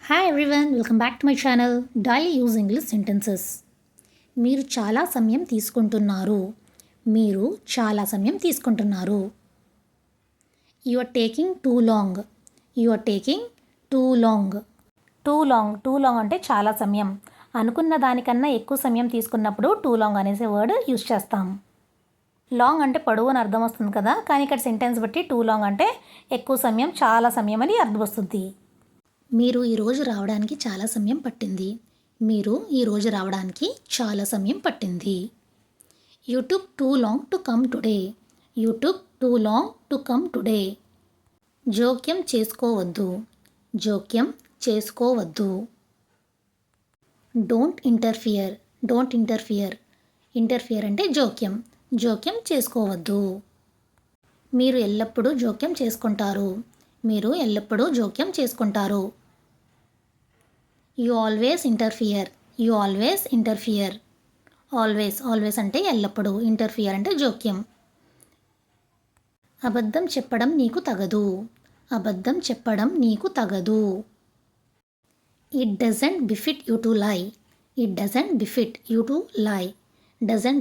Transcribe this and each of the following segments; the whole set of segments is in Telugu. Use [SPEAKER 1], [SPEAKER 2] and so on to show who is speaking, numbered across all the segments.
[SPEAKER 1] Hi everyone, welcome back to my channel daily use English sentences. మీరు చాలా సమయం తీసుకుంటున్నారు. You are taking too long. Too long అంటే చాలా సమయం. అనుకున్న దానికన్నా ఎక్కువ సమయం తీసుకున్నప్పుడు టూ లాంగ్ అనేసే వర్డ్ యూజ్ చేస్తాం. లాంగ్ అంటే పొడవు అని అర్థం వస్తుంది కదా, కానీ ఇక్కడ సెంటెన్స్ బట్టి టూ లాంగ్ అంటే ఎక్కువ సమయం, చాలా సమయం అని అర్థం వస్తుంది. మీరు ఈరోజు రావడానికి చాలా సమయం పట్టింది. You took two long to come today. జోక్యం చేసుకోవద్దు. డోంట్ ఇంటర్ఫియర్ అంటే జోక్యం చేసుకోవద్దు. మీరు ఎల్లప్పుడూ జోక్యం చేసుకుంటారు. You always interfere. ఆల్వేస్ అంటే ఎల్లప్పుడూ, ఇంటర్ఫియర్ అంటే జోక్యం. అబద్ధం చెప్పడం నీకు తగదు. ఇట్ డజంట్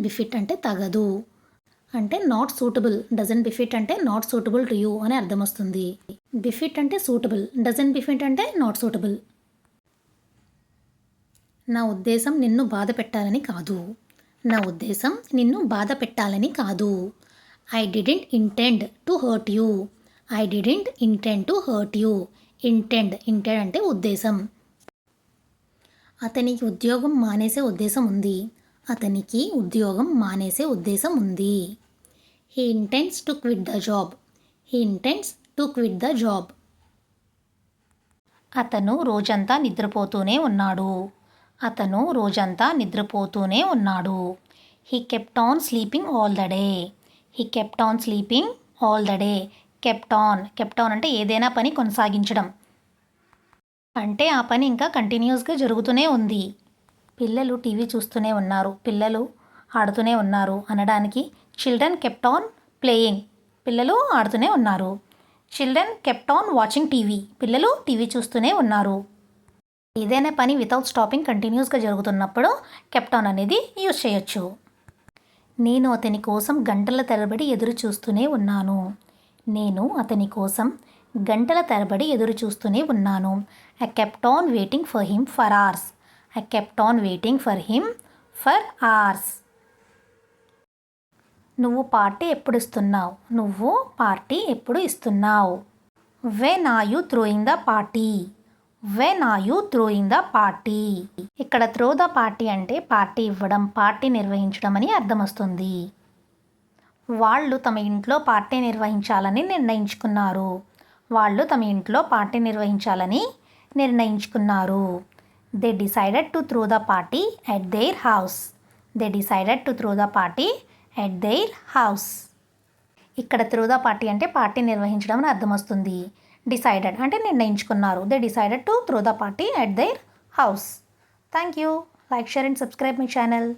[SPEAKER 1] బిఫిట్ అంటే తగదు, అంటే నాట్ సూటబుల్. డజంట్ బిఫిట్ అంటే నాట్ సూటబుల్ టు యూ అని అర్థం వస్తుంది. బిఫిట్ అంటే సూటబుల్, డజంట్ బిఫిట్ అంటే నాట్ సూటబుల్. నా ఉద్దేశం నిన్ను బాధ పెట్టాలని కాదు. I didn't intend to hurt you. Intend అంటే ఉద్దేశం. అతనికి ఉద్యోగం మానేసే ఉద్దేశం ఉంది. He ఇంటెండ్స్ to quit the job. అతను రోజంతా నిద్రపోతూనే ఉన్నాడు. He kept on sleeping all the day. Kept on అంటే ఏదైనా పని కొనసాగించడం, అంటే ఆ పని ఇంకా కంటిన్యూస్గా జరుగుతూనే ఉంది. పిల్లలు టీవీ చూస్తూనే ఉన్నారు, పిల్లలు ఆడుతూనే ఉన్నారు అనడానికి చిల్డ్రన్ కెప్ట్ ఆన్ ప్లేయింగ్. పిల్లలు ఆడుతూనే ఉన్నారు. Children kept on watching TV. పిల్లలు టీవీ చూస్తూనే ఉన్నారు. ఏదైనా పని వితౌట్ స్టాపింగ్ కంటిన్యూస్గా జరుగుతున్నప్పుడు కెప్ట్ ఆన్ అనేది యూజ్ చేయొచ్చు. నేను అతని కోసం గంటల తరబడి ఎదురు చూస్తూనే ఉన్నాను. I kept on waiting for him for hours. నువ్వు పార్టీ ఎప్పుడు ఇస్తున్నావు? When are you throwing the party. ఇక్కడ త్రో ద పార్టీ అంటే పార్టీ ఇవ్వడం, పార్టీ నిర్వహించడం అని అర్థం వస్తుంది. వాళ్ళు తమ ఇంట్లో పార్టీ నిర్వహించాలని నిర్ణయించుకున్నారు. They decided to throw the party at their house. ఇక్కడ త్రో ద పార్టీ అంటే పార్టీ నిర్వహించడం అని అర్థం వస్తుంది. డిసైడెడ్ అంటే నిర్ణయించుకున్నారు. They decided to throw the party at their house. Thank you. Like, share and subscribe my channel.